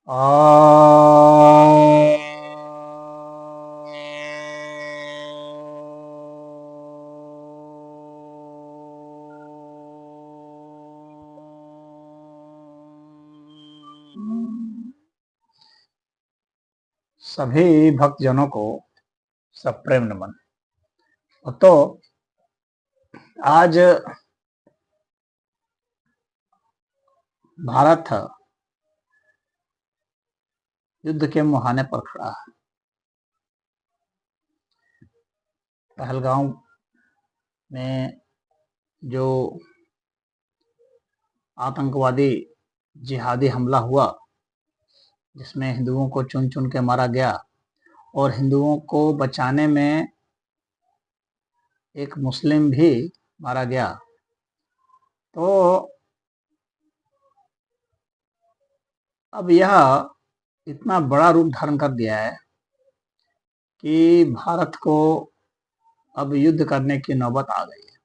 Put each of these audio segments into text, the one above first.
सभी भक्तजनों को सप्रेम नमन। तो आज भारत युद्ध के मुहाने पर खड़ा है। पहलगाम में जो आतंकवादी जिहादी हमला हुआ, जिसमें हिंदुओं को चुन चुन के मारा गया और हिंदुओं को बचाने में एक मुस्लिम भी मारा गया, तो अब यह इतना बड़ा रूप धारण कर दिया है कि भारत को अब युद्ध करने की नौबत आ गई है।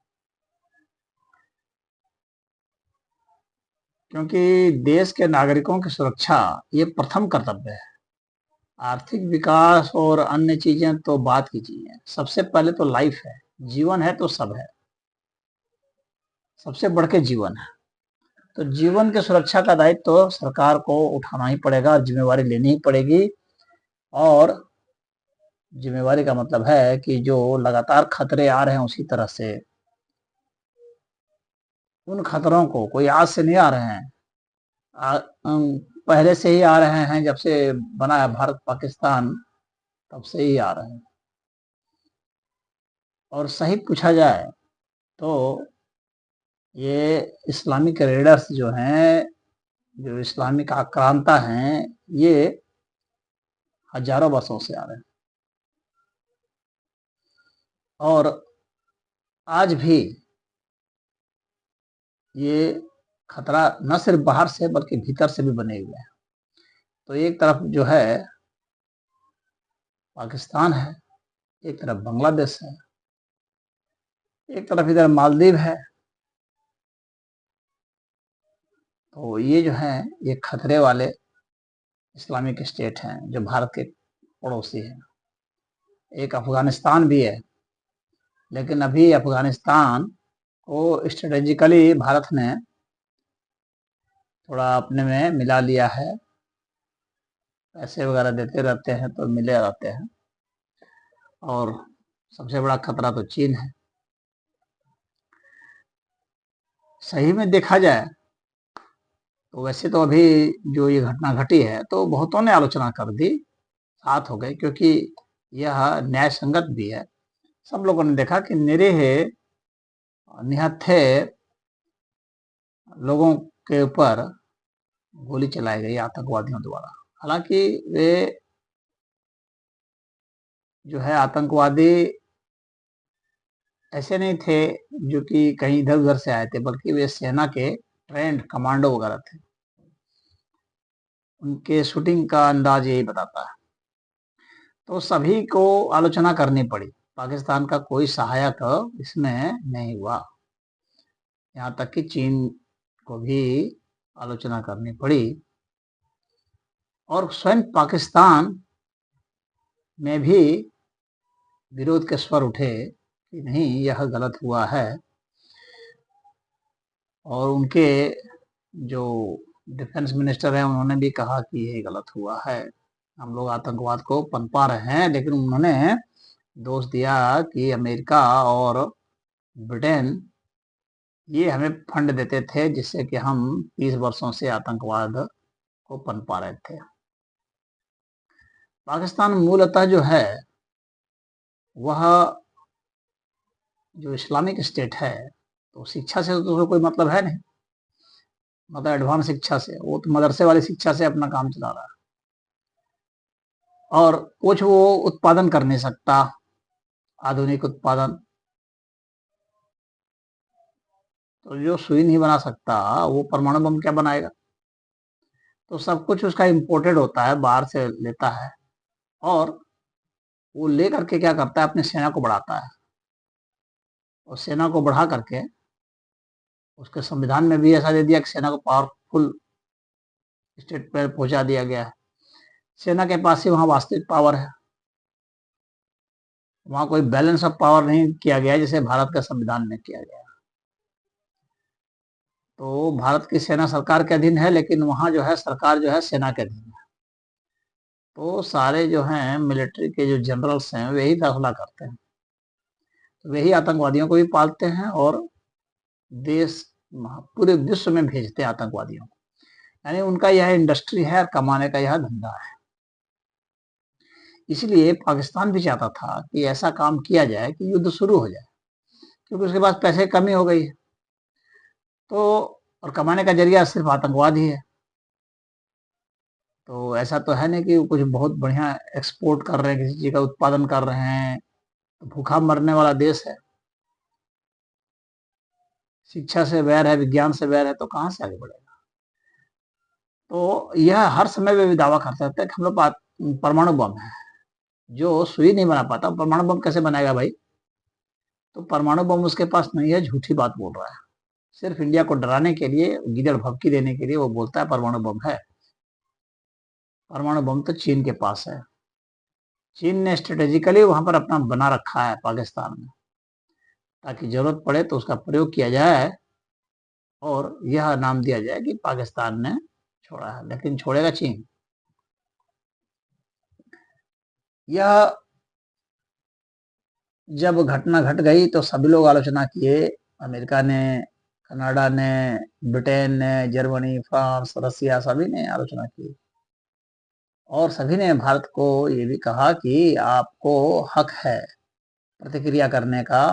क्योंकि देश के नागरिकों की सुरक्षा ये प्रथम कर्तव्य है। आर्थिक विकास और अन्य चीजें तो बात की चीजें, सबसे पहले तो लाइफ है, जीवन है तो सब है, सबसे बढ़ के जीवन है। तो जीवन की सुरक्षा का दायित्व तो सरकार को उठाना ही पड़ेगा, जिम्मेवारी लेनी ही पड़ेगी। और जिम्मेवारी का मतलब है कि जो लगातार खतरे आ रहे हैं, उसी तरह से उन खतरों को कोई आज से नहीं आ रहे हैं, पहले से ही आ रहे हैं। जब से बना है भारत पाकिस्तान, तब से ही आ रहे हैं। और सही पूछा जाए तो ये इस्लामिक रेडर्स जो हैं, जो इस्लामिक आक्रांता हैं, ये हजारों वर्षों से आ रहे हैं। और आज भी ये खतरा न सिर्फ बाहर से बल्कि भीतर से भी बने हुए हैं। तो एक तरफ जो है पाकिस्तान है, एक तरफ बांग्लादेश है, एक तरफ इधर मालदीव है। तो ये जो है ये खतरे वाले इस्लामिक स्टेट हैं जो भारत के पड़ोसी हैं। एक अफगानिस्तान भी है, लेकिन अभी अफगानिस्तान को स्ट्रेटेजिकली भारत ने थोड़ा अपने में मिला लिया है। पैसे वगैरह देते रहते हैं तो मिले रहते हैं। और सबसे बड़ा खतरा तो चीन है। सही में देखा जाए तो वैसे तो अभी जो ये घटना घटी है तो बहुतों ने आलोचना कर दी, साथ हो गए, क्योंकि यह न्याय संगत भी है। सब लोगों ने देखा कि निरीह निहत्थे लोगों के ऊपर गोली चलाई गई आतंकवादियों द्वारा। हालांकि वे जो है आतंकवादी ऐसे नहीं थे जो कि कहीं इधर उधर से आए थे, बल्कि वे सेना के ट्रेंड कमांडो वगैरह थे। उनके शूटिंग का अंदाज यही बताता है। तो सभी को आलोचना करनी पड़ी, पाकिस्तान का कोई सहायक इसमें नहीं हुआ। यहाँ तक कि चीन को भी आलोचना करनी पड़ी। और स्वयं पाकिस्तान में भी विरोध के स्वर उठे कि नहीं, यह गलत हुआ है। और उनके जो डिफेंस मिनिस्टर हैं, उन्होंने भी कहा कि ये गलत हुआ है, हम लोग आतंकवाद को पनपा रहे हैं। लेकिन उन्होंने दोष दिया कि अमेरिका और ब्रिटेन ये हमें फंड देते थे, जिससे कि हम 30 वर्षों से आतंकवाद को पनपा रहे थे। पाकिस्तान मूलतः जो है वह जो इस्लामिक स्टेट है, तो शिक्षा से तो कोई मतलब है नहीं, मतलब एडवांस शिक्षा से। वो तो मदरसे वाली शिक्षा से अपना काम चला रहा है। और कुछ वो उत्पादन कर नहीं सकता, आधुनिक उत्पादन। तो जो सुई नहीं बना सकता, वो परमाणु बम क्या बनाएगा। तो सब कुछ उसका इम्पोर्टेड होता है, बाहर से लेता है। और वो ले करके क्या करता है, अपनी सेना को बढ़ाता है। और सेना को बढ़ा करके उसके संविधान में भी ऐसा दे दिया कि सेना को पावरफुल स्टेट पर पहुंचा दिया गया है। सेना के पास ही वहां वास्तविक पावर है, वहां कोई बैलेंस ऑफ पावर नहीं किया गया जैसे भारत का संविधान में किया गया। तो भारत की सेना सरकार के अधीन है, लेकिन वहां जो है सरकार जो है सेना के अधीन है। तो सारे जो हैं मिलिट्री के जो जनरल्स हैं वही फैसला करते हैं, तो वही आतंकवादियों को भी पालते हैं और देश पूरे विश्व में भेजते हैं आतंकवादियों को। यानी उनका यह इंडस्ट्री है और कमाने का यह धंधा है। इसलिए पाकिस्तान भी चाहता था कि ऐसा काम किया जाए कि युद्ध शुरू हो जाए, क्योंकि उसके पास पैसे कमी हो गई है। तो और कमाने का जरिया सिर्फ आतंकवाद ही है। तो ऐसा तो है नहीं कि कुछ बहुत बढ़िया एक्सपोर्ट कर रहे हैं, किसी चीज का उत्पादन कर रहे हैं। तो भूखा मरने वाला देश है, शिक्षा से वैर है, विज्ञान से वैर है, तो कहाँ से आगे बढ़ेगा। तो यह हर समय वे भी दावा करते रहते हैं कि हम लोग पास परमाणु बम है। जो सुई नहीं बना पाता परमाणु बम कैसे बनाएगा भाई। तो परमाणु बम उसके पास नहीं है, झूठी बात बोल रहा है। सिर्फ इंडिया को डराने के लिए, गीदड़ भभकी देने के लिए वो बोलता है परमाणु बम है। परमाणु बम तो चीन के पास है। चीन ने स्ट्रेटेजिकली वहां पर अपना बना रखा है पाकिस्तान में, ताकि जरूरत पड़े तो उसका प्रयोग किया जाए और यह नाम दिया जाए कि पाकिस्तान ने छोड़ा है, लेकिन छोड़ेगा चीन। यह जब घटना घट गई तो सभी लोग आलोचना किए। अमेरिका ने, कनाडा ने, ब्रिटेन ने, जर्मनी, फ्रांस, रसिया, सभी ने आलोचना की और सभी ने भारत को ये भी कहा कि आपको हक है प्रतिक्रिया करने का,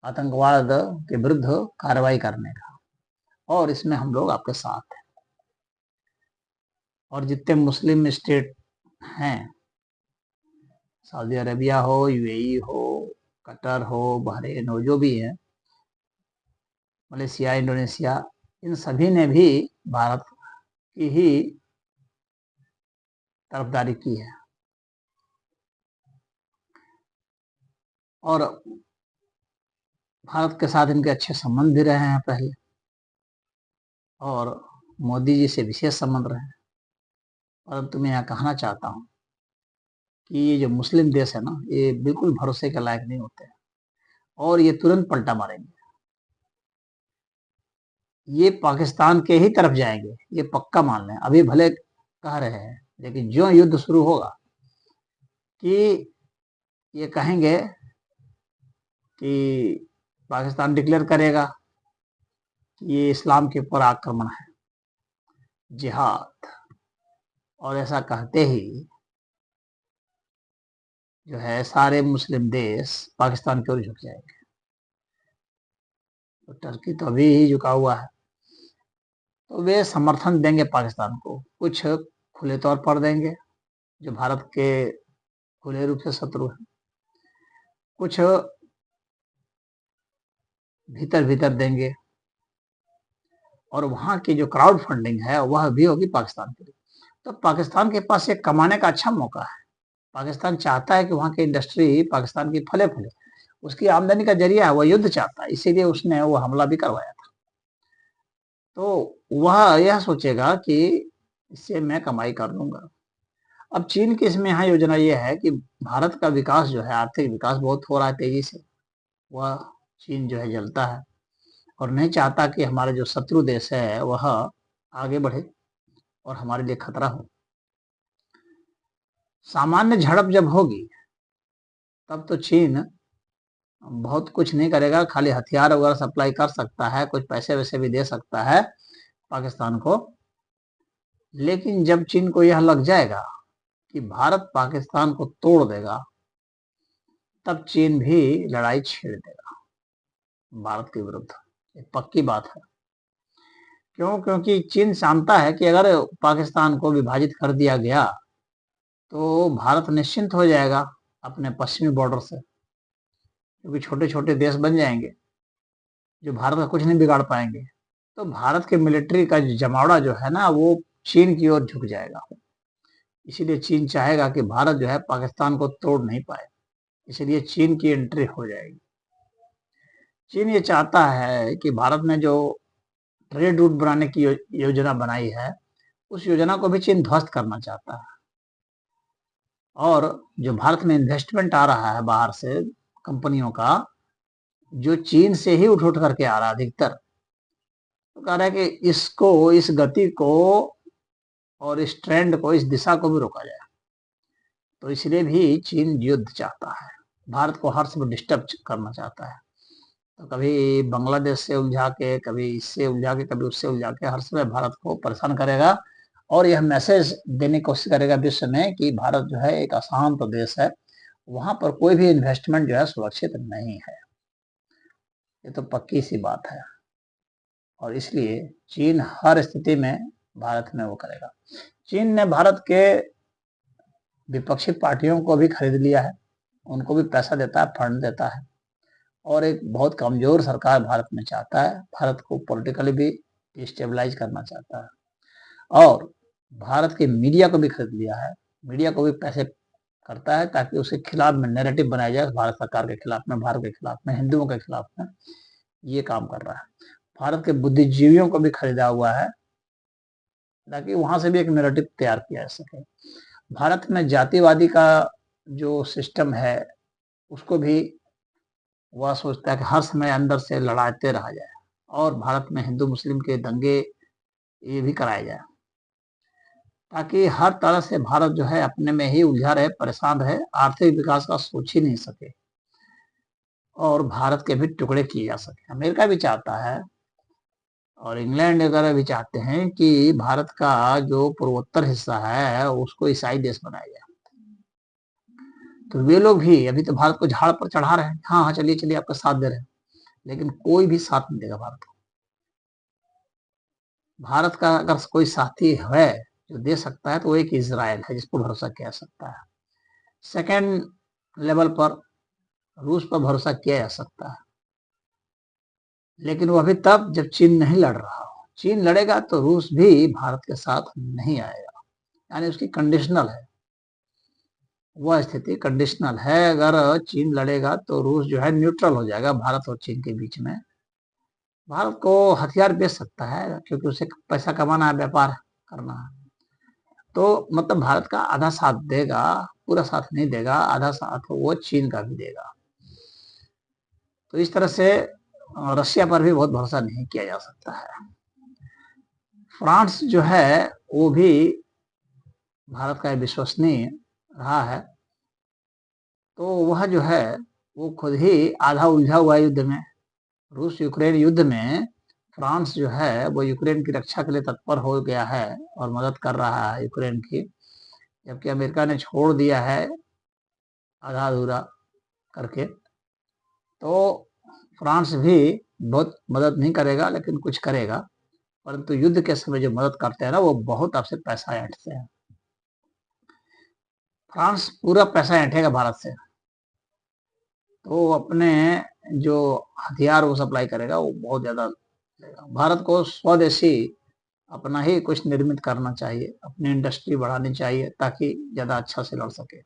आतंकवाद के विरुद्ध कार्रवाई करने का, और इसमें हम लोग आपके साथ हैं। और जितने मुस्लिम स्टेट हैं, सऊदी अरेबिया हो, यूएई हो, कतर हो, बहरीन हो, जो भी है, मलेशिया, इंडोनेशिया, इन सभी ने भी भारत की ही तरफदारी की है। और भारत के साथ इनके अच्छे संबंध भी रहे हैं पहले, और मोदी जी से विशेष संबंध रहे हैं। परंतु मैं यहाँ कहना चाहता हूँ कि ये जो मुस्लिम देश है ना, ये बिल्कुल भरोसे के लायक नहीं होते हैं और ये तुरंत पलटा मारेंगे। ये पाकिस्तान के ही तरफ जाएंगे, ये पक्का मान लें। अभी भले कह रहे हैं, लेकिन जो युद्ध शुरू होगा कि ये कहेंगे कि पाकिस्तान डिक्लेयर करेगा कि ये इस्लाम के ऊपर आक्रमण है, जिहाद, और ऐसा कहते ही जो है सारे मुस्लिम देश पाकिस्तान की ओर झुक जाएंगे। तो टर्की तो अभी ही झुका हुआ है, तो वे समर्थन देंगे पाकिस्तान को। कुछ खुले तौर पर देंगे जो भारत के खुले रूप से शत्रु हैं, कुछ भीतर भीतर देंगे, और वहां की जो क्राउड फंडिंग है वह भी होगी पाकिस्तान के लिए। तो पाकिस्तान के पास एक कमाने का अच्छा मौका है। पाकिस्तान चाहता है कि वहां की इंडस्ट्री पाकिस्तान की फले फूले, उसकी आमदनी का जरिया है, वह युद्ध चाहता है, इसीलिए उसने वो हमला भी करवाया था। तो वह यह सोचेगा कि इससे मैं कमाई कर लूंगा। अब चीन की इसमें यहाँ योजना यह है कि भारत का विकास जो है, आर्थिक विकास बहुत हो रहा है तेजी से, वह चीन जो है जलता है और नहीं चाहता कि हमारे जो शत्रु देश है वह आगे बढ़े और हमारे लिए खतरा हो। सामान्य झड़प जब होगी तब तो चीन बहुत कुछ नहीं करेगा, खाली हथियार वगैरह सप्लाई कर सकता है, कुछ पैसे वैसे भी दे सकता है पाकिस्तान को। लेकिन जब चीन को यह लग जाएगा कि भारत पाकिस्तान को तोड़ देगा, तब चीन भी लड़ाई छेड़ देगा भारत के विरुद्ध। एक पक्की बात है। क्यों? क्योंकि चीन जानता है कि अगर पाकिस्तान को विभाजित कर दिया गया तो भारत निश्चिंत हो जाएगा अपने पश्चिमी बॉर्डर से, क्योंकि छोटे छोटे देश बन जाएंगे जो भारत का कुछ नहीं बिगाड़ पाएंगे। तो भारत के मिलिट्री का जमावड़ा जो है ना, वो चीन की ओर झुक जाएगा। इसीलिए चीन चाहेगा कि भारत जो है पाकिस्तान को तोड़ नहीं पाए, इसलिए चीन की एंट्री हो जाएगी। चीन ये चाहता है कि भारत ने जो ट्रेड रूट बनाने की योजना बनाई है, उस योजना को भी चीन ध्वस्त करना चाहता है। और जो भारत में इन्वेस्टमेंट आ रहा है बाहर से कंपनियों का, जो चीन से ही उठ उठ करके आ रहा है अधिकतर, तो कह रहा है कि इसको, इस गति को और इस ट्रेंड को, इस दिशा को भी रोका जाए। तो इसलिए भी चीन युद्ध चाहता है, भारत को हर समय डिस्टर्ब करना चाहता है। तो कभी बांग्लादेश से उलझा के, कभी इससे उलझा के, कभी उससे उलझा के, हर समय भारत को परेशान करेगा और यह मैसेज देने की कोशिश करेगा विश्व में कि भारत जो है एक अशांत देश है, वहां पर कोई भी इन्वेस्टमेंट जो है सुरक्षित नहीं है। ये तो पक्की सी बात है। और इसलिए चीन हर स्थिति में भारत में वो करेगा। चीन ने भारत के विपक्षी पार्टियों को भी खरीद लिया है, उनको भी पैसा देता है, फंड देता है, और एक बहुत कमजोर सरकार भारत में चाहता है, भारत को पॉलिटिकली भी डिस्टेबलाइज करना चाहता है। और भारत के मीडिया को भी खरीद लिया है, मीडिया को भी पैसे करता है ताकि उसके खिलाफ में नैरेटिव बनाया जाए, भारत सरकार के खिलाफ में, भारत के खिलाफ में, हिंदुओं के खिलाफ में। ये काम कर रहा है। भारत के बुद्धिजीवियों को भी खरीदा हुआ है ताकि वहां से भी एक नैरेटिव तैयार किया जा सके। भारत में जातिवादी का जो सिस्टम है उसको भी वह सोचता है कि हर समय अंदर से लड़ाते रहा जाए, और भारत में हिंदू मुस्लिम के दंगे ये भी कराए जाए, ताकि हर तरह से भारत जो है अपने में ही उलझा रहे, परेशान रहे, आर्थिक विकास का सोच ही नहीं सके, और भारत के भी टुकड़े किए जा सके। अमेरिका भी चाहता है और इंग्लैंड वगैरह भी चाहते हैं कि भारत का जो पूर्वोत्तर हिस्सा है उसको ईसाई देश बनाया जाए। तो वे लोग भी अभी तो भारत को झाड़ पर चढ़ा रहे हैं, हाँ हाँ चलिए चलिए आपका साथ दे रहे हैं, लेकिन कोई भी साथ नहीं देगा भारत को। भारत का अगर कोई साथी है जो दे सकता है तो वो एक इजराइल है, जिसको भरोसा किया जा सकता है। सेकेंड लेवल पर रूस पर भरोसा किया जा सकता है, लेकिन वो अभी तब जब चीन नहीं लड़ रहा हो। चीन लड़ेगा तो रूस भी भारत के साथ नहीं आएगा, यानी उसकी कंडीशनल है, वह स्थिति कंडीशनल है। अगर चीन लड़ेगा तो रूस जो है न्यूट्रल हो जाएगा भारत और चीन के बीच में। भारत को हथियार बेच सकता है क्योंकि उसे पैसा कमाना है, व्यापार करना है। तो मतलब भारत का आधा साथ देगा, पूरा साथ नहीं देगा, आधा साथ वो चीन का भी देगा। तो इस तरह से रशिया पर भी बहुत भरोसा नहीं किया जा सकता है। फ्रांस जो है वो भी भारत का विश्वसनीय रहा है, तो वह जो है वो खुद ही आधा उलझा हुआ युद्ध में, रूस यूक्रेन युद्ध में फ्रांस जो है वो यूक्रेन की रक्षा के लिए तत्पर हो गया है और मदद कर रहा है यूक्रेन की, जबकि अमेरिका ने छोड़ दिया है आधा अधूरा करके। तो फ्रांस भी बहुत मदद नहीं करेगा, लेकिन कुछ करेगा, परंतु युद्ध के समय जो मदद करते हैं ना, वो बहुत आपसे पैसा ऐंठते हैं। फ्रांस पूरा पैसा ऐंठेगा भारत से, तो अपने जो हथियार वो सप्लाई करेगा वो बहुत ज्यादा लेगा। भारत को स्वदेशी अपना ही कुछ निर्मित करना चाहिए, अपनी इंडस्ट्री बढ़ानी चाहिए ताकि ज्यादा अच्छा से लड़ सके।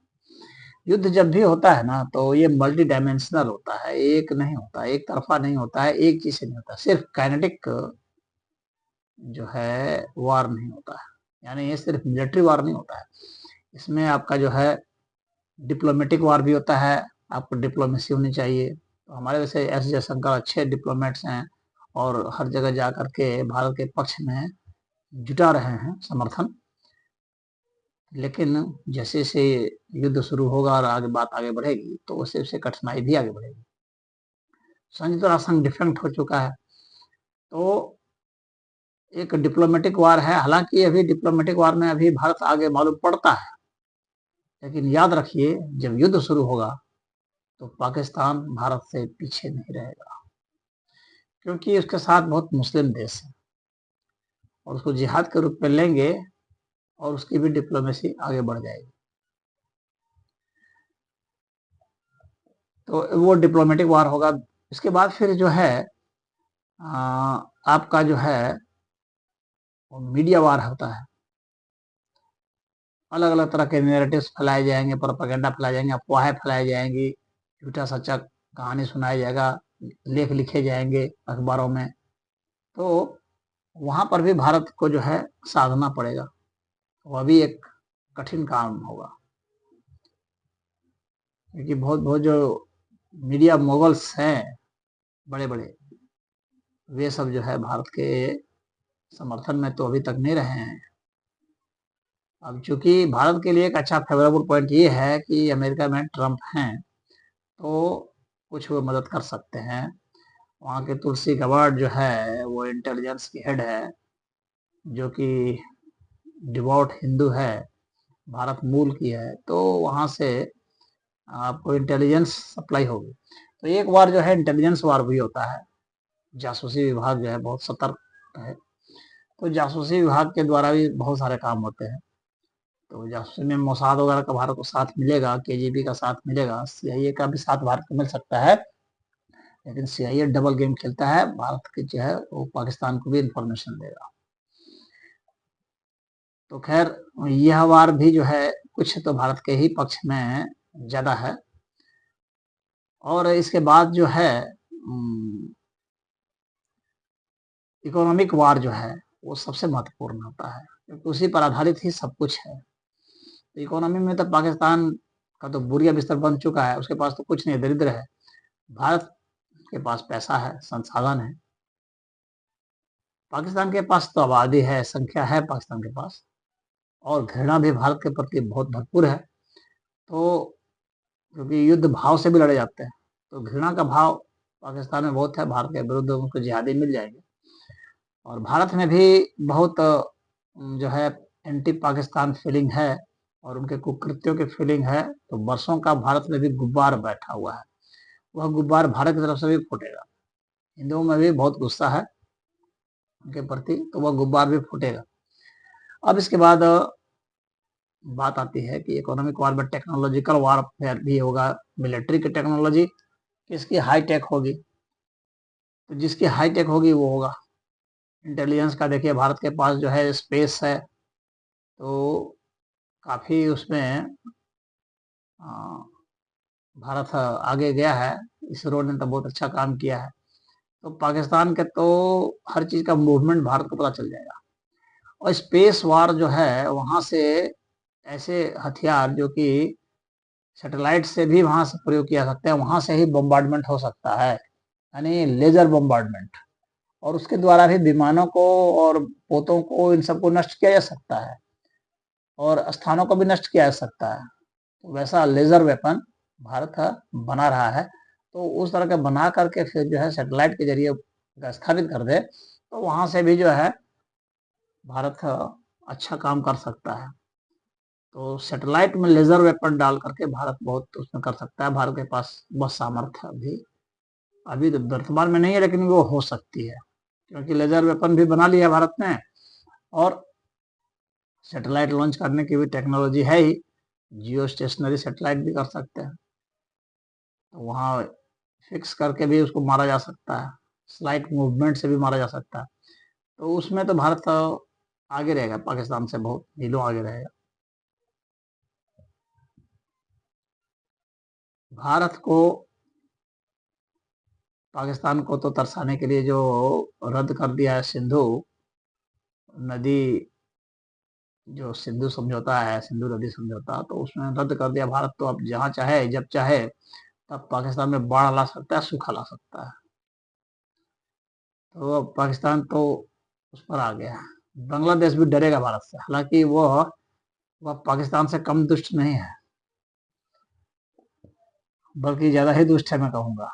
युद्ध जब भी होता है ना तो ये मल्टी डायमेंशनल होता है, एक नहीं होता, एक तरफा नहीं होता है, एक चीज से नहीं होता। सिर्फ काइनेटिक जो है वार नहीं होता है, यानी ये सिर्फ मिलिट्री वार नहीं होता है। इसमें आपका जो है डिप्लोमेटिक वार भी होता है, आपको डिप्लोमेसी होनी चाहिए। तो हमारे वैसे एस जयशंकर अच्छे डिप्लोमेट्स हैं और हर जगह जा करके भारत के पक्ष में जुटा रहे हैं समर्थन। लेकिन जैसे जैसे युद्ध शुरू होगा और आगे बात आगे बढ़ेगी तो वैसे वैसे कठिनाई भी आगे बढ़ेगी। संयुक्त राष्ट्र संघ डिफेक्ट हो चुका है, तो एक डिप्लोमेटिक वार है। हालांकि अभी डिप्लोमेटिक वार में अभी भारत आगे मालूम पड़ता है, लेकिन याद रखिए जब युद्ध शुरू होगा तो पाकिस्तान भारत से पीछे नहीं रहेगा, क्योंकि उसके साथ बहुत मुस्लिम देश है और उसको जिहाद के रूप में लेंगे और उसकी भी डिप्लोमेसी आगे बढ़ जाएगी। तो वो डिप्लोमेटिक वार होगा। इसके बाद फिर जो है आपका जो है मीडिया वार होता है। अलग अलग तरह के नैरेटिव्स फैलाए जाएंगे, प्रोपेगेंडा फैलाए जाएंगे, अफवाहें फैलाई जाएंगी, झूठा सच्चा कहानी सुनाया जाएगा, लेख लिखे जाएंगे अखबारों में। तो वहां पर भी भारत को जो है साधना पड़ेगा। वह भी एक कठिन काम होगा, क्योंकि बहुत बहुत जो मीडिया मोगल्स हैं बड़े बड़े, वे सब जो है भारत के समर्थन में तो अभी तक नहीं रहे हैं। अब चूंकि भारत के लिए एक अच्छा फेवरेबल पॉइंट ये है कि अमेरिका में ट्रंप हैं, तो कुछ वो मदद कर सकते हैं। वहाँ के तुलसी गबार्ड जो है वो इंटेलिजेंस की हेड है, जो कि डिवोट हिंदू है, भारत मूल की है, तो वहाँ से आपको इंटेलिजेंस सप्लाई होगी। तो एक बार जो है इंटेलिजेंस वार भी होता है, जासूसी विभाग जो है बहुत सतर्क है, तो जासूसी विभाग के द्वारा भी बहुत सारे काम होते हैं। तो जासूसी में मोसाद वगैरह का भारत को साथ मिलेगा, केजीबी का साथ मिलेगा, सीआईए का भी साथ भारत को मिल सकता है, लेकिन सीआईए डबल गेम खेलता है, भारत के जो है वो पाकिस्तान को भी इंफॉर्मेशन देगा। तो खैर यह वार भी जो है कुछ तो भारत के ही पक्ष में ज्यादा है। और इसके बाद जो है इकोनॉमिक वार जो है वो सबसे महत्वपूर्ण होता है, क्योंकि उसी पर आधारित ही सब कुछ है। तो इकोनॉमी में तो पाकिस्तान का तो बुरिया बिस्तर बन चुका है, उसके पास तो कुछ नहीं, दरिद्र है। भारत के पास पैसा है, संसाधन है, पाकिस्तान के पास तो आबादी है, संख्या है पाकिस्तान के पास, और घृणा भी भारत के प्रति बहुत भरपूर है। तो क्योंकि युद्ध भाव से भी लड़े जाते हैं, तो घृणा का भाव पाकिस्तान में बहुत है, भारत के विरुद्ध उनको जिहादी मिल जाएंगे। और भारत में भी बहुत जो है एंटी पाकिस्तान फीलिंग है, और उनके कुकृत्यों की फीलिंग है। तो बरसों का भारत में भी गुब्बार बैठा हुआ है, वह गुब्बार भारत की तरफ से भी फूटेगा। हिंदुओं में भी बहुत गुस्सा है उनके प्रति, तो वह गुब्बार भी फूटेगा। अब इसके बाद बात आती है कि इकोनॉमिक वार में टेक्नोलॉजिकल वारफेयर भी होगा। मिलिट्री की टेक्नोलॉजी किसकी हाई टेक होगी, तो जिसकी हाई टेक होगी वो होगा। इंटेलिजेंस का देखिए, भारत के पास जो है स्पेस है, तो काफी उसमें भारत आगे गया है, इसरो ने तो बहुत अच्छा काम किया है। तो पाकिस्तान के तो हर चीज का मूवमेंट भारत को पता चल जाएगा। और स्पेस वार जो है, वहां से ऐसे हथियार जो कि सैटेलाइट से भी वहां से प्रयोग किया सकता है, वहां से ही बम्बार्डमेंट हो सकता है, यानी लेजर बम्बार्डमेंट। और उसके द्वारा भी विमानों को और पोतों को, इन सबको नष्ट किया जा सकता है, और स्थानों को भी नष्ट किया जा सकता है। तो वैसा लेजर वेपन भारत बना रहा है, तो उस तरह का बना करके फिर जो है सैटेलाइट के जरिए स्थापित कर दे, तो वहां से भी जो है भारत अच्छा काम कर सकता है। तो सैटेलाइट में लेजर वेपन डाल करके भारत बहुत उसमें कर सकता है। भारत के पास बस सामर्थ्य अभी तो वर्तमान में नहीं है, लेकिन वो हो सकती है, क्योंकि लेजर वेपन भी बना लिया भारत ने, और सैटेलाइट लॉन्च करने की भी टेक्नोलॉजी है ही, जियो स्टेशनरी सैटेलाइट भी कर सकते हैं। तो वहाँ फिक्स करके भी उसको मारा जा सकता है, स्लाइट मूवमेंट से भी मारा जा सकता है। तो उसमें तो भारत आगे रहेगा, पाकिस्तान से बहुत मीलों आगे रहेगा। भारत को पाकिस्तान को तो तरसाने के लिए जो रद्द कर दिया है सिंधु नदी, जो सिंधु समझौता है, सिंधु नदी समझौता, तो उसमें रद्द कर दिया। भारत तो अब जहाँ चाहे जब चाहे तब पाकिस्तान में बाढ़ ला सकता है, सूखा ला सकता है। तो अब पाकिस्तान तो उस पर आ गया। बांग्लादेश भी डरेगा भारत से, हालांकि वह पाकिस्तान से कम दुष्ट नहीं है, बल्कि ज्यादा ही दुष्ट है मैं कहूँगा।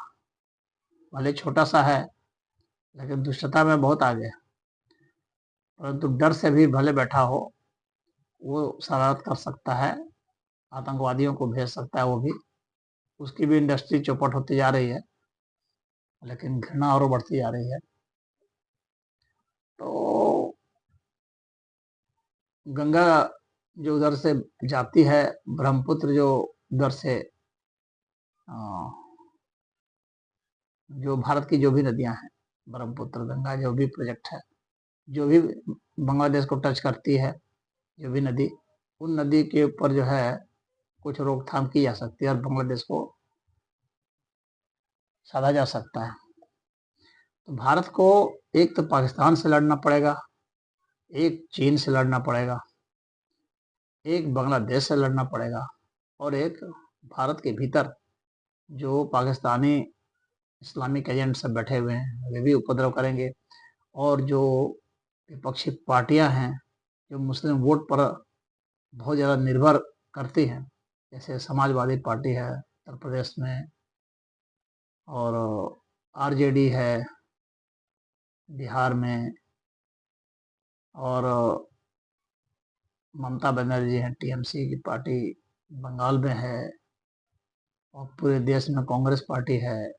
भले छोटा सा है, लेकिन दुष्टता में बहुत आगे है। परंतु डर से भी भले बैठा हो, वो शरारत कर सकता है, आतंकवादियों को भेज सकता है वो भी। उसकी भी इंडस्ट्री चौपट होती जा रही है, लेकिन घृणा और बढ़ती जा रही है। तो गंगा जो उधर से जाती है, ब्रह्मपुत्र जो उधर से जो भारत की जो भी नदियां हैं, ब्रह्मपुत्र गंगा जो भी प्रोजेक्ट है, जो भी बांग्लादेश को टच करती है, जो भी नदी, उन नदी के ऊपर जो है कुछ रोकथाम की जा सकती है, और बांग्लादेश को साधा जा सकता है। तो भारत को एक तो पाकिस्तान से लड़ना पड़ेगा, एक चीन से लड़ना पड़ेगा, एक बांग्लादेश से लड़ना पड़ेगा और एक भारत के भीतर जो पाकिस्तानी इस्लामिक एजेंट सब बैठे हुए हैं वे भी उपद्रव करेंगे, और जो विपक्षी पार्टियां हैं जो मुस्लिम वोट पर बहुत ज़्यादा निर्भर करती हैं, जैसे समाजवादी पार्टी है उत्तर प्रदेश में, और आरजेडी है बिहार में, और ममता बनर्जी है टीएमसी की पार्टी बंगाल में है, और पूरे देश में कांग्रेस पार्टी है,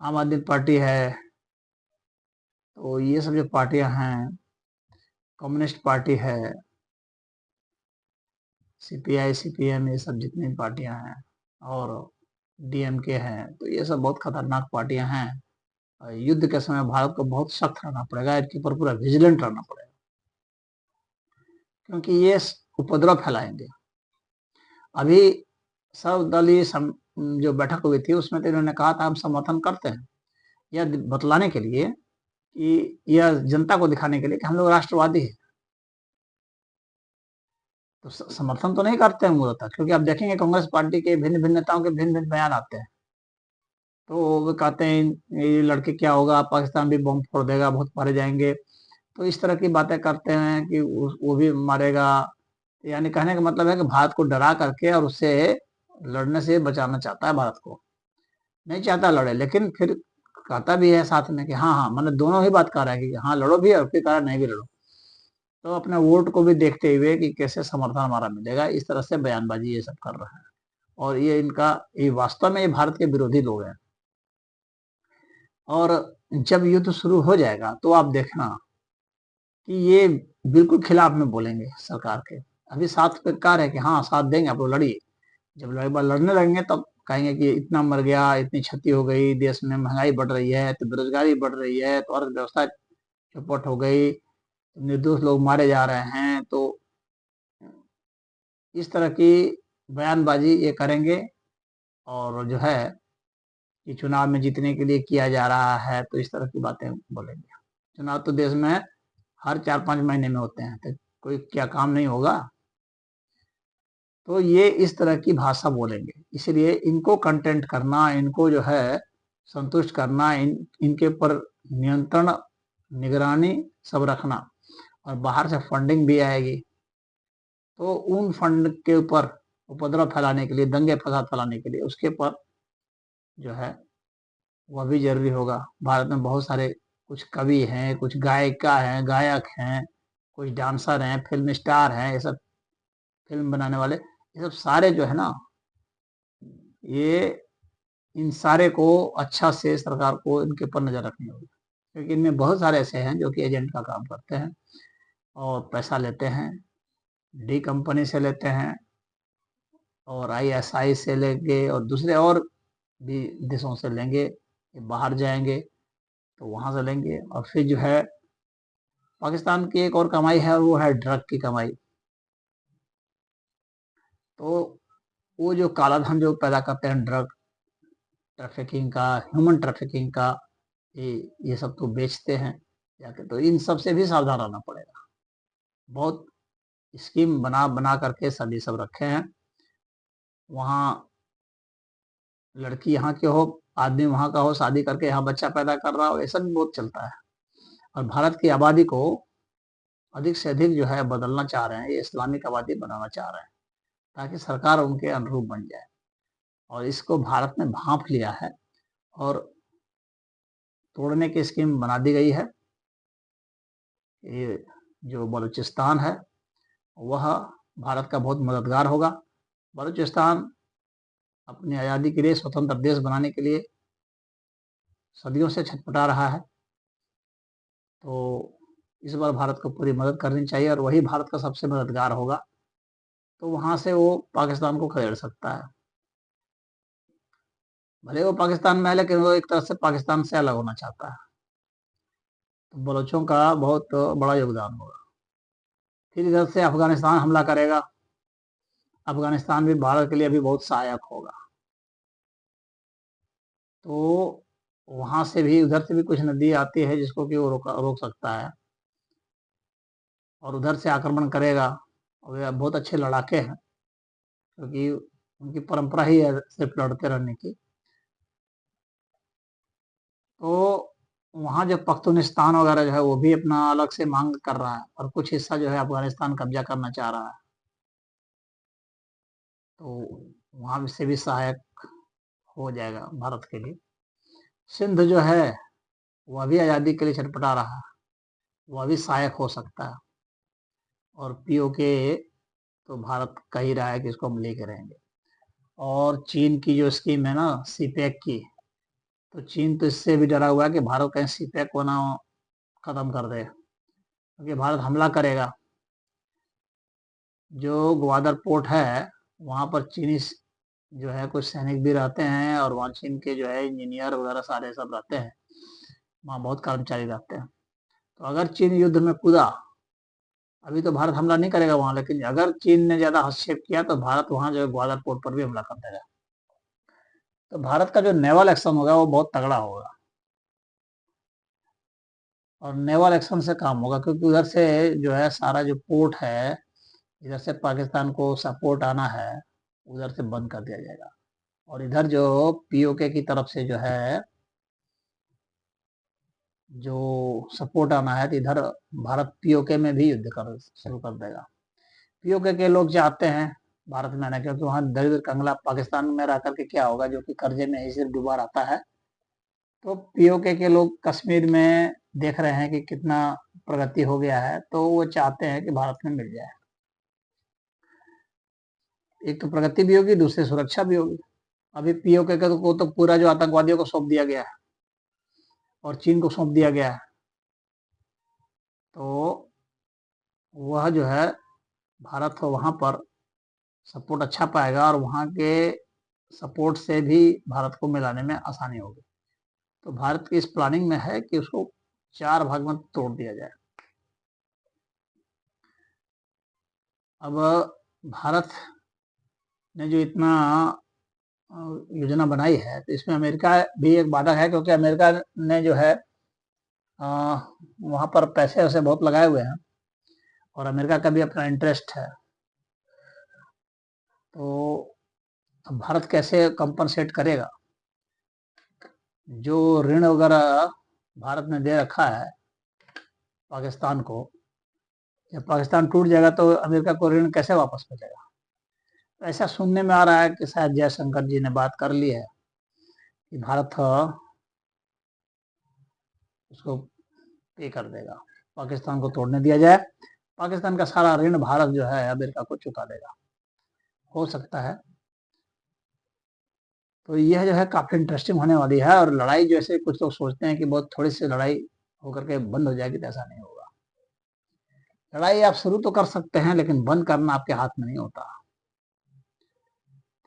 आम आदमी पार्टी है। तो ये सब जो पार्टियां हैं, कम्युनिस्ट पार्टी है, सीपीआई सीपीएम, ये सब जितनी पार्टियां हैं, और डीएमके हैं, तो ये सब बहुत खतरनाक पार्टियां हैं। युद्ध के समय भारत को बहुत सख्त रहना पड़ेगा, इनके ऊपर पूरा विजिलेंट रहना पड़ेगा, क्योंकि ये उपद्रव फैलाएंगे। अभी सर्वदलीय जो बैठक हुई थी उसमें तो इन्होंने कहा था हम समर्थन करते हैं, यह बतलाने के लिए कि यह जनता को दिखाने के लिए कि हम लोग राष्ट्रवादी हैं। तो समर्थन तो नहीं करते हैं मूलतः, क्योंकि आप देखेंगे कांग्रेस पार्टी के भिन्न भिन्न नेताओं के भिन्न भिन्न बयान आते हैं। तो वो कहते हैं ये लड़के क्या होगा, पाकिस्तान भी बम फोड़ देगा, बहुत मारे जाएंगे, तो इस तरह की बातें करते हैं कि वो भी मारेगा। यानी कहने का मतलब है कि भारत को डरा करके और उससे लड़ने से बचाना चाहता है भारत को, नहीं चाहता लड़े, लेकिन फिर कहता भी है साथ में कि हाँ हाँ, मैंने दोनों ही बात कह रहा है कि हाँ लड़ो भी और फिर कह रहा नहीं भी लड़ो। तो अपने वोट को भी देखते हुए कि कैसे समर्थन हमारा मिलेगा, इस तरह से बयानबाजी ये सब कर रहे हैं, और ये इनका ये वास्तव में ये भारत के विरोधी लोग हैं। और जब युद्ध शुरू हो जाएगा तो आप देखना कि ये बिल्कुल खिलाफ में बोलेंगे सरकार के। अभी साथ सरकार है कि हाँ साथ देंगे, आप लोग लड़िए। जब एक बार लड़ने लगेंगे तब कहेंगे कि इतना मर गया, इतनी क्षति हो गई, देश में महंगाई बढ़ रही है, तो बेरोजगारी बढ़ रही है, तो अर्थव्यवस्था चौपट हो गई, निर्दोष लोग मारे जा रहे हैं। तो इस तरह की बयानबाजी ये करेंगे, और जो है कि चुनाव में जीतने के लिए किया जा रहा है, तो इस तरह की बातें बोलेंगे। चुनाव तो देश में हर 4-5 महीने में होते हैं, तो कोई क्या काम नहीं होगा। तो ये इस तरह की भाषा बोलेंगे, इसलिए इनको कंटेंट करना, इनको जो है संतुष्ट करना, इनके ऊपर नियंत्रण, निगरानी सब रखना, और बाहर से फंडिंग भी आएगी, तो उन फंड के ऊपर उपद्रव फैलाने के लिए, दंगे फसाद फैलाने के लिए, उसके ऊपर जो है वह भी जरूरी होगा। भारत में बहुत सारे कुछ कवि हैं, कुछ गायिका हैं, गायक हैं, कुछ डांसर हैं, फिल्म स्टार हैं, ये सब फिल्म बनाने वाले, ये सब सारे जो है ना, ये इन सारे को अच्छा से सरकार को इनके ऊपर नजर रखनी होगी, क्योंकि इनमें बहुत सारे ऐसे हैं जो कि एजेंट का काम करते हैं और पैसा लेते हैं, डी कंपनी से लेते हैं, और आईएसआई से लेंगे, और दूसरे और भी देशों से लेंगे, ये बाहर जाएंगे तो वहां से लेंगे, और फिर जो है पाकिस्तान की एक और कमाई है, वो है ड्रग की कमाई। तो वो जो काला धन जो पैदा करते हैं, ड्रग ट्रैफिकिंग का, ह्यूमन ट्रैफिकिंग का, ये सब तो बेचते हैं जाके, तो इन सब से भी सावधान रहना पड़ेगा। बहुत स्कीम बना बना करके सब ये सब रखे हैं। वहाँ लड़की यहाँ के हो, आदमी वहाँ का हो, शादी करके यहाँ बच्चा पैदा कर रहा हो, ये सब बहुत चलता है। और भारत की आबादी को अधिक से अधिक जो है बदलना चाह रहे हैं, ये इस्लामिक आबादी बनाना चाह रहे हैं, ताकि सरकार उनके अनुरूप बन जाए। और इसको भारत ने भांप लिया है और तोड़ने की स्कीम बना दी गई है। ये जो बलूचिस्तान है वह भारत का बहुत मददगार होगा। बलूचिस्तान अपनी आज़ादी के लिए, स्वतंत्र देश बनाने के लिए सदियों से छटपटा रहा है, तो इस बार भारत को पूरी मदद करनी चाहिए, और वही भारत का सबसे मददगार होगा, तो वहां से वो पाकिस्तान को खदेड़ सकता है। भले वो पाकिस्तान में है, लेकिन वो एक तरह से पाकिस्तान से अलग होना चाहता है, तो बलोचों का बहुत बड़ा योगदान होगा। फिर इधर से अफगानिस्तान हमला करेगा, अफगानिस्तान भी भारत के लिए अभी बहुत सहायक होगा, तो वहां से भी, उधर से भी कुछ नदी आती है जिसको कि वो रोक सकता है, और उधर से आक्रमण करेगा, वे बहुत अच्छे लड़ाके हैं, क्योंकि उनकी परंपरा ही है सिर्फ लड़ते रहने की। तो वहाँ जो पख्तूनिस्तान वगैरह जो है वो भी अपना अलग से मांग कर रहा है, और कुछ हिस्सा जो है अफगानिस्तान कब्जा करना चाह रहा है। तो वहाँ से भी सहायक हो जाएगा भारत के लिए। सिंध जो है वह भी आज़ादी के लिए छटपटा रहा है, वह भी सहायक हो सकता है। और पीओके तो भारत कह ही रहा है कि इसको हम लेके रहेंगे। और चीन की जो स्कीम है ना सीपेक की, तो चीन तो इससे भी डरा हुआ है कि भारत कहीं सीपेक को ना खत्म कर दे, क्योंकि भारत हमला करेगा। जो ग्वादर पोर्ट है वहाँ पर चीनी जो है कुछ सैनिक भी रहते हैं, और वहाँ चीन के जो है इंजीनियर वगैरह सारे सब रहते हैं, वहाँ बहुत कर्मचारी रहते हैं। तो अगर चीन युद्ध में कूदा, अभी तो भारत हमला नहीं करेगा वहाँ, लेकिन अगर चीन ने ज्यादा हस्तक्षेप किया तो भारत वहाँ जो है ग्वादर पोर्ट पर भी हमला कर देगा। तो भारत का जो नेवल एक्शन होगा वो बहुत तगड़ा होगा, और नेवल एक्शन से काम होगा, क्योंकि उधर से जो है सारा जो पोर्ट है, इधर से पाकिस्तान को सपोर्ट आना है, उधर से बंद कर दिया जाएगा। और इधर जो पीओके की तरफ से जो है जो सपोर्ट आना है, तो इधर भारत पीओके में भी युद्ध कर शुरू कर देगा। पीओके के लोग चाहते हैं भारत में आना, क्योंकि वहाँ दरिद्र कंगला पाकिस्तान में रह करके क्या होगा, जो कि कर्जे में ही सिर्फ डूबा रहता है। तो पीओके के लोग कश्मीर में देख रहे हैं कि कितना प्रगति हो गया है, तो वो चाहते हैं कि भारत में मिल जाए। एक तो प्रगति भी होगी, दूसरी सुरक्षा भी होगी। अभी पीओके को तो पूरा जो आतंकवादियों को सौंप दिया गया है, और चीन को सौंप दिया गया है। तो वह जो है भारत को वहां पर सपोर्ट अच्छा पाएगा, और वहां के सपोर्ट से भी भारत को मिलाने में आसानी होगी। तो भारत की इस प्लानिंग में है कि उसको 4 भाग में तोड़ दिया जाए। अब भारत ने जो इतना योजना बनाई है, तो इसमें अमेरिका भी एक बाधक है, क्योंकि अमेरिका ने जो है वहां पर पैसे वैसे बहुत लगाए हुए हैं, और अमेरिका का भी अपना इंटरेस्ट है। तो अब भारत कैसे कंपनसेट करेगा? जो ऋण वगैरह भारत ने दे रखा है पाकिस्तान को, जब पाकिस्तान टूट जाएगा तो अमेरिका को ऋण कैसे वापस मिलेगा? तो ऐसा सुनने में आ रहा है कि शायद जयशंकर जी ने बात कर ली है कि भारत उसको पे कर देगा, पाकिस्तान को तोड़ने दिया जाए, पाकिस्तान का सारा ऋण भारत जो है अमेरिका को चुका देगा, हो सकता है। तो यह जो है काफी इंटरेस्टिंग होने वाली है। और लड़ाई जैसे कुछ लोग सोचते हैं कि बहुत थोड़ी सी लड़ाई होकर के बंद हो जाएगी, तो ऐसा नहीं होगा। लड़ाई आप शुरू तो कर सकते हैं, लेकिन बंद करना आपके हाथ में नहीं होता।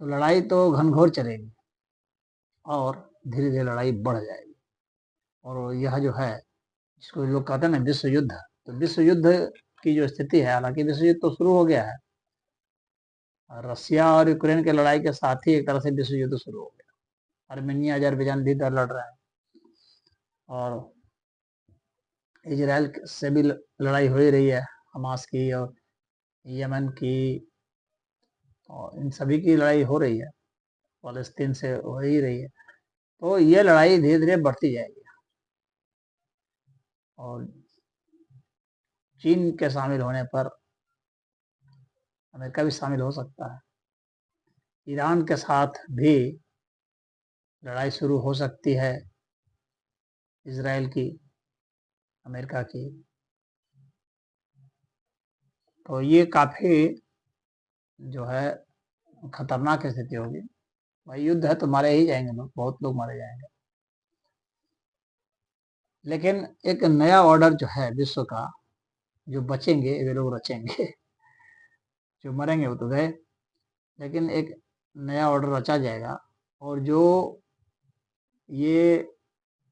तो लड़ाई तो घनघोर चलेगी, और धीरे धीरे लड़ाई बढ़ जाएगी। और यह जो है जिसको लोग कहते हैं ना विश्व युद्ध, तो विश्व युद्ध की जो स्थिति है, हालांकि विश्व युद्ध तो शुरू हो गया है, रसिया और यूक्रेन के लड़ाई के साथ ही एक तरह से विश्व युद्ध शुरू हो गया। आर्मेनिया अजरबैजान भी इधर लड़ रहा है, और इजराइल से भी लड़ाई हो ही रही है, हमास की और यमन की, और इन सभी की लड़ाई हो रही है, फलस्तीन से हो ही रही है। तो ये लड़ाई धीरे धीरे बढ़ती जाएगी, और चीन के शामिल होने पर अमेरिका भी शामिल हो सकता है। ईरान के साथ भी लड़ाई शुरू हो सकती है, इजराइल की, अमेरिका की। तो ये काफी जो है खतरनाक स्थिति होगी। भाई युद्ध है तो मारे ही जाएंगे लोग, बहुत लोग मारे जाएंगे। लेकिन एक नया ऑर्डर जो है विश्व का, जो बचेंगे वे लोग रचेंगे, जो मरेंगे वो तो गए, लेकिन एक नया ऑर्डर रचा जाएगा। और जो ये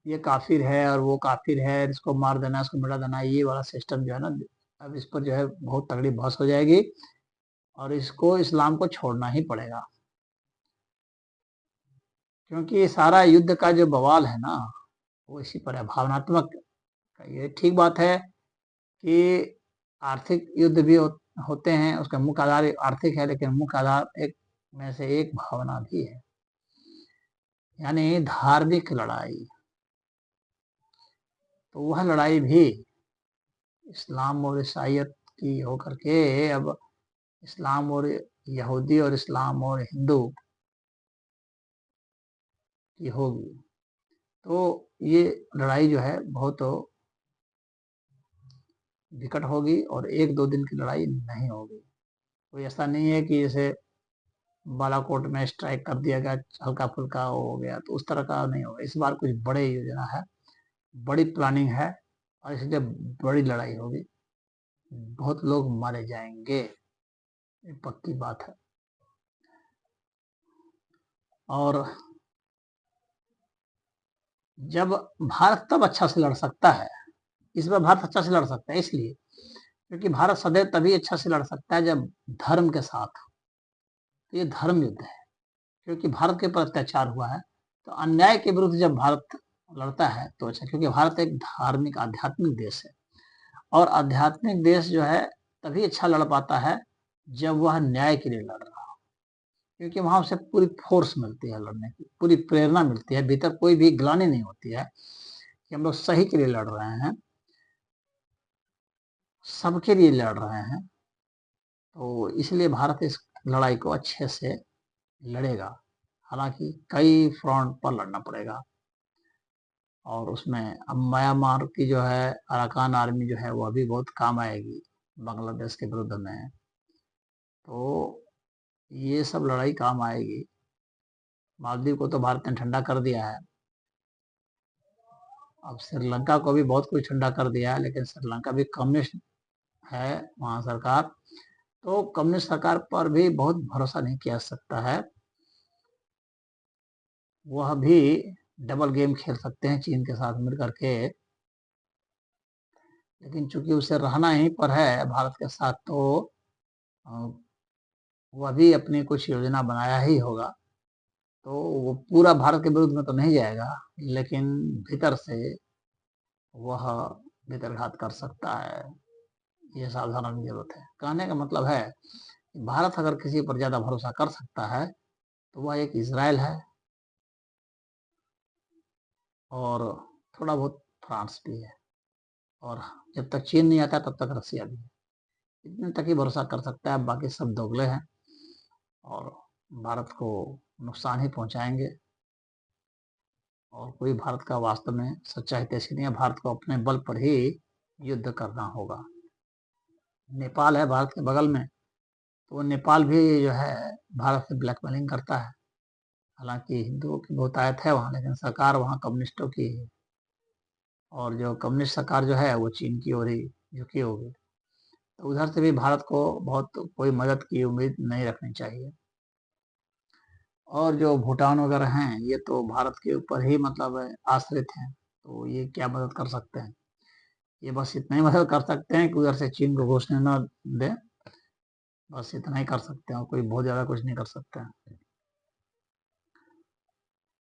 ये काफिर है और वो काफिर है, इसको मार देना, इसको मिटा देना, ये वाला सिस्टम जो है ना, अब इस पर जो है बहुत तगड़ी बहस हो जाएगी, और इसको इस्लाम को छोड़ना ही पड़ेगा। क्योंकि सारा युद्ध का जो बवाल है ना, वो इसी पर है, भावनात्मक। ये ठीक बात है कि आर्थिक युद्ध भी होते हैं, उसका मुख्य आधार आर्थिक है, लेकिन मुख्य आधार एक में से एक भावना भी है, यानी धार्मिक लड़ाई। तो वह लड़ाई भी इस्लाम और ईसाइयत की होकर के अब इस्लाम और यहूदी और इस्लाम और हिंदू की होगी। तो ये लड़ाई जो है बहुत विकट होगी और एक दो दिन की लड़ाई नहीं होगी। कोई ऐसा नहीं है कि जैसे बालाकोट में स्ट्राइक कर दिया गया, हल्का फुल्का हो गया, तो उस तरह का नहीं होगा। इस बार कुछ बड़े योजना है, बड़ी प्लानिंग है और इसलिए बड़ी लड़ाई होगी, बहुत लोग मारे जाएंगे, ये पक्की बात है। और जब भारत तब अच्छा से लड़ सकता है, इस बार भारत अच्छा से लड़ सकता है इसलिए क्योंकि भारत सदैव तभी अच्छा से लड़ सकता है जब धर्म के साथ। तो ये धर्म युद्ध है, क्योंकि भारत के ऊपर अत्याचार हुआ है, तो अन्याय के विरुद्ध जब भारत लड़ता है तो अच्छा, क्योंकि भारत एक धार्मिक आध्यात्मिक देश है और आध्यात्मिक देश जो है तभी अच्छा लड़ पाता है जब वह न्याय के लिए लड़ रहा हो, क्योंकि वहां उसे पूरी फोर्स मिलती है लड़ने की, पूरी प्रेरणा मिलती है, भीतर कोई भी ग्लानि नहीं होती है कि हम लोग सही के लिए लड़ रहे हैं, सबके लिए लड़ रहे हैं। तो इसलिए भारत इस लड़ाई को अच्छे से लड़ेगा, हालांकि कई फ्रंट पर लड़ना पड़ेगा। और उसमें अब म्यांमार की जो है अराकान आर्मी जो है वह भी बहुत काम आएगी बांग्लादेश के विरुद्ध में। तो ये सब लड़ाई काम आएगी। मालदीव को तो भारत ने ठंडा कर दिया है, अब श्रीलंका को भी बहुत कुछ ठंडा कर दिया है, लेकिन श्रीलंका भी कम्युनिस्ट है वहाँ सरकार, तो कम्युनिस्ट सरकार पर भी बहुत भरोसा नहीं किया जा सकता है। वह भी डबल गेम खेल सकते हैं चीन के साथ मिल करके, लेकिन चूंकि उसे रहना यहीं पर है भारत के साथ, तो वह भी अपनी कुछ योजना बनाया ही होगा। तो वो पूरा भारत के विरुद्ध में तो नहीं जाएगा, लेकिन भीतर से वह भीतरघात कर सकता है, ये सावधान की जरूरत है। कहने का मतलब है कि भारत अगर किसी पर ज्यादा भरोसा कर सकता है तो वह एक इजराइल है और थोड़ा बहुत फ्रांस भी है, और जब तक चीन नहीं आता तब तक रसिया भी है। इतने तक ही भरोसा कर सकता है, बाकी सब दोगले हैं और भारत को नुकसान ही पहुंचाएंगे। और कोई भारत का वास्तव में सच्चा हितैषी नहीं है, भारत को अपने बल पर ही युद्ध करना होगा। नेपाल है भारत के बगल में, तो नेपाल भी जो है भारत से ब्लैकमेलिंग करता है। हालांकि हिंदुओं की बहुतायत है वहाँ, लेकिन सरकार वहाँ कम्युनिस्टों की है, और जो कम्युनिस्ट सरकार जो है वो चीन की ओर ही झुकी होगी। तो उधर से भी भारत को बहुत कोई मदद की उम्मीद नहीं रखनी चाहिए। और जो भूटान वगैरह हैं ये तो भारत के ऊपर ही मतलब आश्रित हैं, तो ये क्या मदद कर सकते हैं? ये बस इतना ही मदद कर सकते हैं कि उधर से चीन को घुसने न दें, बस इतना ही कर सकते हैं, और कोई बहुत ज़्यादा कुछ नहीं कर सकते हैं।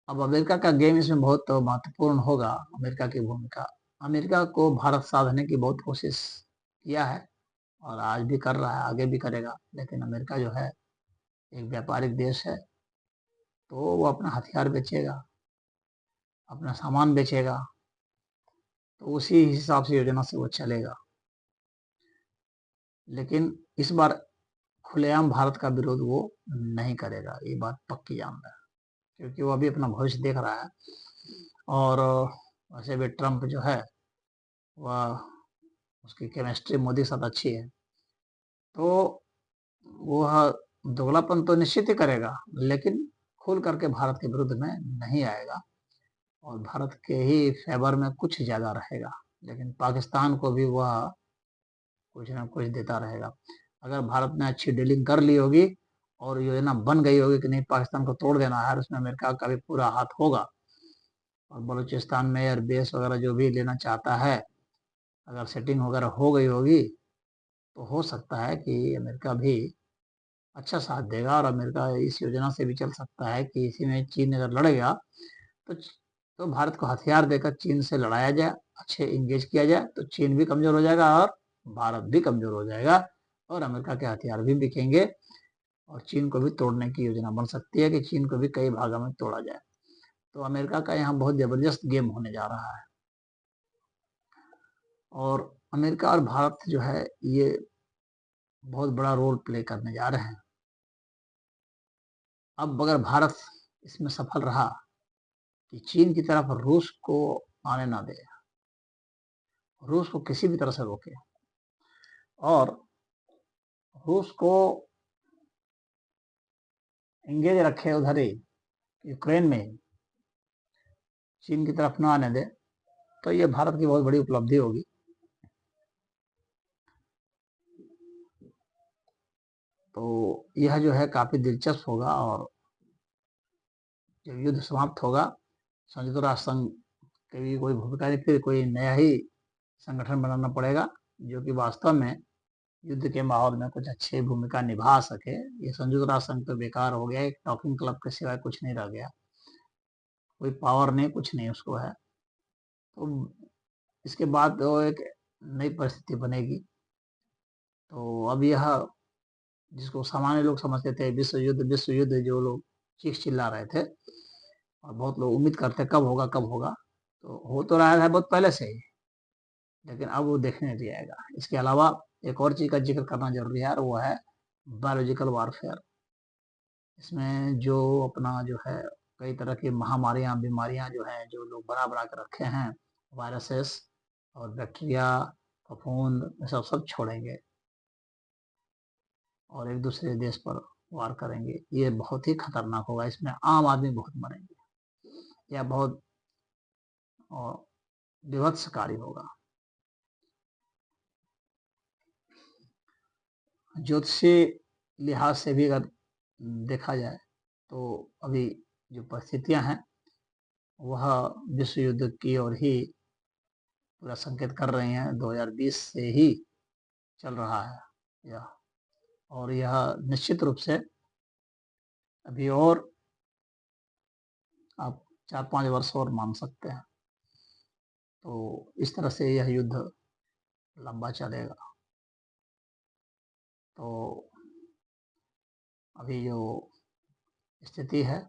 अब अमेरिका का गेम इसमें बहुत महत्वपूर्ण होगा, अमेरिका की भूमिका। अमेरिका को भारत साधने की बहुत कोशिश किया है और आज भी कर रहा है, आगे भी करेगा, लेकिन अमेरिका जो है एक व्यापारिक देश है, तो वो अपना हथियार बेचेगा, अपना सामान बेचेगा, तो उसी हिसाब से योजना से वो चलेगा। लेकिन इस बार खुलेआम भारत का विरोध वो नहीं करेगा, ये बात पक्की जानता है, क्योंकि वो अभी अपना भविष्य देख रहा है। और वैसे भी ट्रम्प जो है वह उसकी केमिस्ट्री मोदी के साथ अच्छी है, तो वह दोगलापन तो निश्चित ही करेगा, लेकिन खुल करके भारत के विरुद्ध में नहीं आएगा और भारत के ही फेवर में कुछ ज़्यादा रहेगा, लेकिन पाकिस्तान को भी वह कुछ ना कुछ देता रहेगा। अगर भारत ने अच्छी डीलिंग कर ली होगी और योजना बन गई होगी कि नहीं पाकिस्तान को तोड़ देना है, उसमें अमेरिका का भी पूरा हाथ होगा, और बलूचिस्तान में एयर बेस वगैरह जो भी लेना चाहता है, अगर सेटिंग वगैरह हो गई होगी तो हो सकता है कि अमेरिका भी अच्छा साथ देगा, और अमेरिका इस योजना से भी चल सकता है कि इसी में चीन अगर लड़ेगा तो भारत को हथियार देकर चीन से लड़ाया जाए, अच्छे इंगेज किया जाए, तो चीन भी कमजोर हो जाएगा और भारत भी कमजोर हो जाएगा और अमेरिका के हथियार भी बिकेंगे और चीन को भी तोड़ने की योजना बन सकती है कि चीन को भी कई भागों में तोड़ा जाए। तो अमेरिका का यहाँ बहुत जबरदस्त गेम होने जा रहा है और अमेरिका और भारत जो है ये बहुत बड़ा रोल प्ले करने जा रहे हैं। अब अगर भारत इसमें सफल रहा कि चीन की तरफ रूस को आने ना दे, रूस को किसी भी तरह से रोके और रूस को एंगेज रखे उधर ही यूक्रेन में ही, चीन की तरफ ना आने दे, तो ये भारत की बहुत बड़ी उपलब्धि होगी। तो यह जो है काफी दिलचस्प होगा और जब युद्ध समाप्त होगा संयुक्त राष्ट्र संघ की भी कोई भूमिका नहीं, फिर कोई नया ही संगठन बनाना पड़ेगा जो कि वास्तव में युद्ध के माहौल में कुछ अच्छी भूमिका निभा सके। ये संयुक्त राष्ट्र संघ तो बेकार हो गया, एक टॉकिंग क्लब के सिवाय कुछ नहीं रह गया, कोई पावर नहीं, कुछ नहीं उसको है। तो इसके बाद तो एक नई परिस्थिति बनेगी। तो अब यह जिसको सामान्य लोग समझते थे विश्व युद्ध जो लोग चीख चिल्ला रहे थे और बहुत लोग उम्मीद करते कब होगा कब होगा, तो हो तो रहा है बहुत पहले से ही, लेकिन अब वो देखने नहीं आएगा। इसके अलावा एक और चीज का जिक्र करना जरूरी है और वो है बायोलॉजिकल वारफेयर। इसमें जो अपना जो है कई तरह की महामारियां बीमारियां जो हैं जो लोग बना बना के रखे हैं, वायरसेस और बैक्टीरिया फफूंद सब छोड़ेंगे और एक दूसरे देश पर वार करेंगे। ये बहुत ही खतरनाक होगा, इसमें आम आदमी बहुत मरेंगे, यह बहुत विभत्सकारी होगा। ज्योतिषी लिहाज से भी अगर देखा जाए तो अभी जो परिस्थितियां हैं वह विश्व युद्ध की ओर ही पूरा संकेत कर रही हैं। 2020 से ही चल रहा है यह, और यह निश्चित रूप से अभी और आप 4-5 वर्ष और मान सकते हैं। तो इस तरह से यह युद्ध लंबा चलेगा। तो अभी जो स्थिति है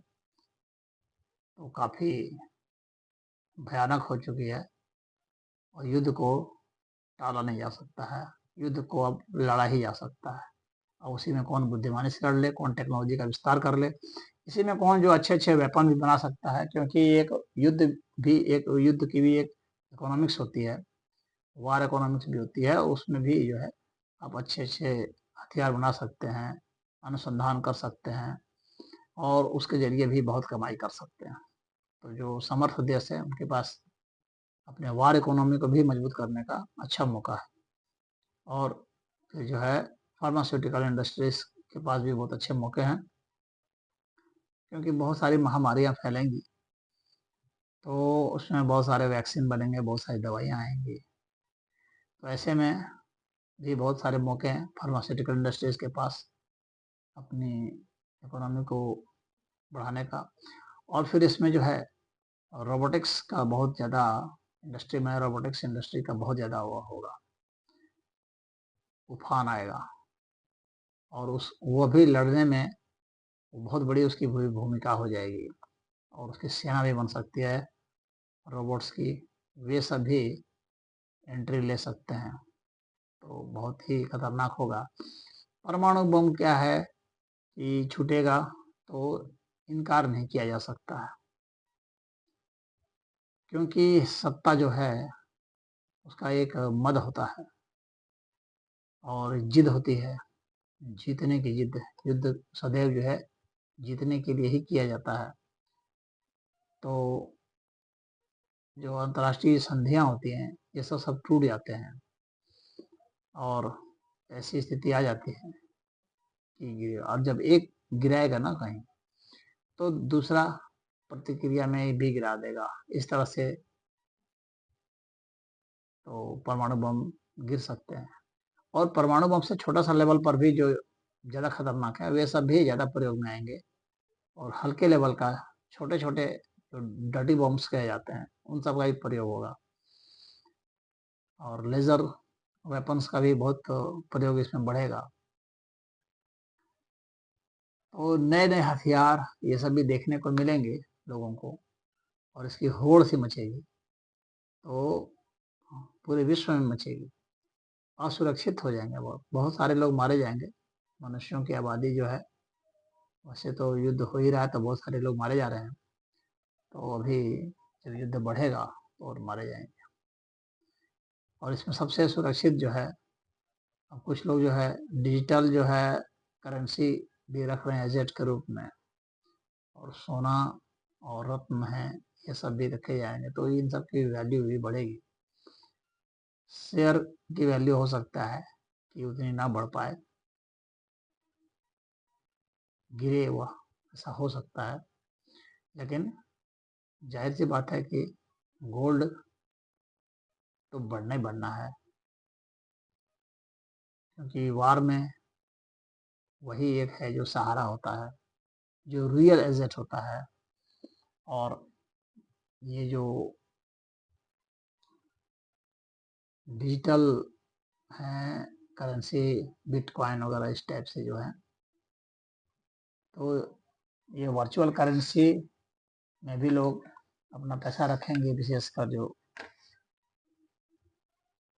तो काफी भयानक हो चुकी है और युद्ध को टाला नहीं जा सकता है, युद्ध को अब लड़ा ही जा सकता है। और उसी में कौन बुद्धिमानी से लड़ ले, कौन टेक्नोलॉजी का विस्तार कर ले, इसी में कौन जो अच्छे अच्छे वेपन भी बना सकता है। क्योंकि एक युद्ध की भी एक इकोनॉमिक्स होती है, वार इकोनॉमिक्स भी होती है, उसमें भी जो है आप अच्छे अच्छे हथियार बना सकते हैं, अनुसंधान कर सकते हैं और उसके जरिए भी बहुत कमाई कर सकते हैं। तो जो समर्थ देश है उनके पास अपने वार इकोनॉमी को भी मजबूत करने का अच्छा मौका है। और फिर जो है फार्मास्यूटिकल इंडस्ट्रीज के पास भी बहुत अच्छे मौके हैं, क्योंकि बहुत सारी महामारियां फैलेंगी तो उसमें बहुत सारे वैक्सीन बनेंगे, बहुत सारी दवाइयां आएंगी। तो ऐसे में भी बहुत सारे मौके हैं फार्मास्यूटिकल इंडस्ट्रीज के पास अपनी इकोनॉमी को बढ़ाने का। और फिर इसमें जो है रोबोटिक्स का बहुत ज़्यादा इंडस्ट्री में, रोबोटिक्स इंडस्ट्री का बहुत ज़्यादा हुआ होगा, उफान आएगा और वो भी लड़ने में बहुत बड़ी उसकी भूमिका हो जाएगी और उसकी सेना भी बन सकती है रोबोट्स की, वे सब भी एंट्री ले सकते हैं। तो बहुत ही खतरनाक होगा। परमाणु बम क्या है कि छूटेगा तो इनकार नहीं किया जा सकता है, क्योंकि सत्ता जो है उसका एक मद होता है और जिद होती है, जीतने की जिद। युद्ध सदैव जो है जीतने के लिए ही किया जाता है। तो जो अंतर्राष्ट्रीय संधियां होती हैं ये सब टूट जाते हैं और ऐसी स्थिति आ जाती है कि और जब एक गिराएगा ना कहीं तो दूसरा प्रतिक्रिया में भी गिरा देगा। इस तरह से तो परमाणु बम गिर सकते हैं और परमाणु बम से छोटा सा लेवल पर भी जो ज़्यादा खतरनाक है वे सब भी ज़्यादा प्रयोग में आएंगे और हल्के लेवल का छोटे छोटे जो डर्टी बम्स कहे जाते हैं उन सब का भी प्रयोग होगा। और लेज़र वेपन्स का भी बहुत प्रयोग इसमें बढ़ेगा। तो नए-नए हथियार ये सब भी देखने को मिलेंगे लोगों को और इसकी होड़ सी मचेगी, तो पूरे विश्व में मचेगी। असुरक्षित हो जाएंगे, बहुत सारे लोग मारे जाएंगे। मनुष्यों की आबादी जो है, वैसे तो युद्ध हो ही रहा है तो बहुत सारे लोग मारे जा रहे हैं, तो अभी जब युद्ध बढ़ेगा तो और मारे जाएंगे। और इसमें सबसे सुरक्षित जो है, अब कुछ लोग जो है डिजिटल जो है करेंसी भी रख रहे हैं एजेट के रूप में, और सोना और रत्न है ये सब भी रखे जाएंगे, तो इन सब की वैल्यू भी बढ़ेगी। शेयर की वैल्यू हो सकता है कि उतनी ना बढ़ पाए, गिरे वह, ऐसा हो सकता है। लेकिन जाहिर सी बात है कि गोल्ड तो बढ़ना ही बढ़ना है, क्योंकि वार में वही एक है जो सहारा होता है, जो रियल एसेट होता है। और ये जो डिजिटल हैं करेंसी, बिटकॉइन वगैरह इस टाइप से जो है, तो ये वर्चुअल करेंसी में भी लोग अपना पैसा रखेंगे, विशेषकर जो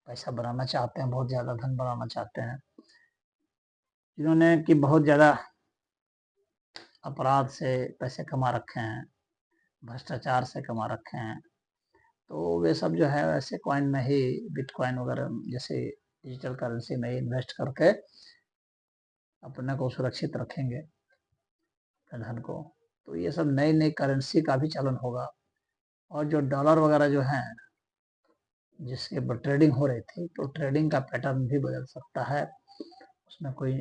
पैसा बनाना चाहते हैं, बहुत ज़्यादा धन बनाना चाहते हैं, जिन्होंने कि बहुत ज़्यादा अपराध से पैसे कमा रखे हैं, भ्रष्टाचार से कमा रखे हैं, तो वे सब जो है ऐसे कॉइन में ही, बिटकॉइन वगैरह जैसे डिजिटल करेंसी में ही इन्वेस्ट करके अपने को सुरक्षित रखेंगे, अपने धन को। तो ये सब नई नई करेंसी का भी चलन होगा। और जो डॉलर वगैरह जो है जिसके ऊपर ट्रेडिंग हो रही थी, तो ट्रेडिंग का पैटर्न भी बदल सकता है। उसमें कोई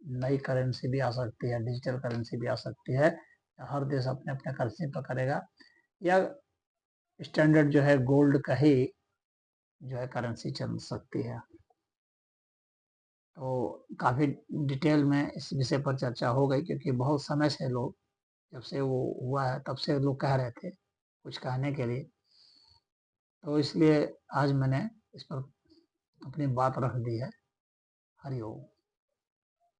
नई करेंसी भी आ सकती है, डिजिटल करेंसी भी आ सकती है। हर देश अपने अपने करेंसी पर करेगा, या स्टैंडर्ड जो है गोल्ड का ही जो है करेंसी चल सकती है। तो काफ़ी डिटेल में इस विषय पर चर्चा हो गई, क्योंकि बहुत समय से लोग, जब से वो हुआ है तब से लोग कह रहे थे कुछ कहने के लिए, तो इसलिए आज मैंने इस पर अपनी बात रख दी है। हरि ओम।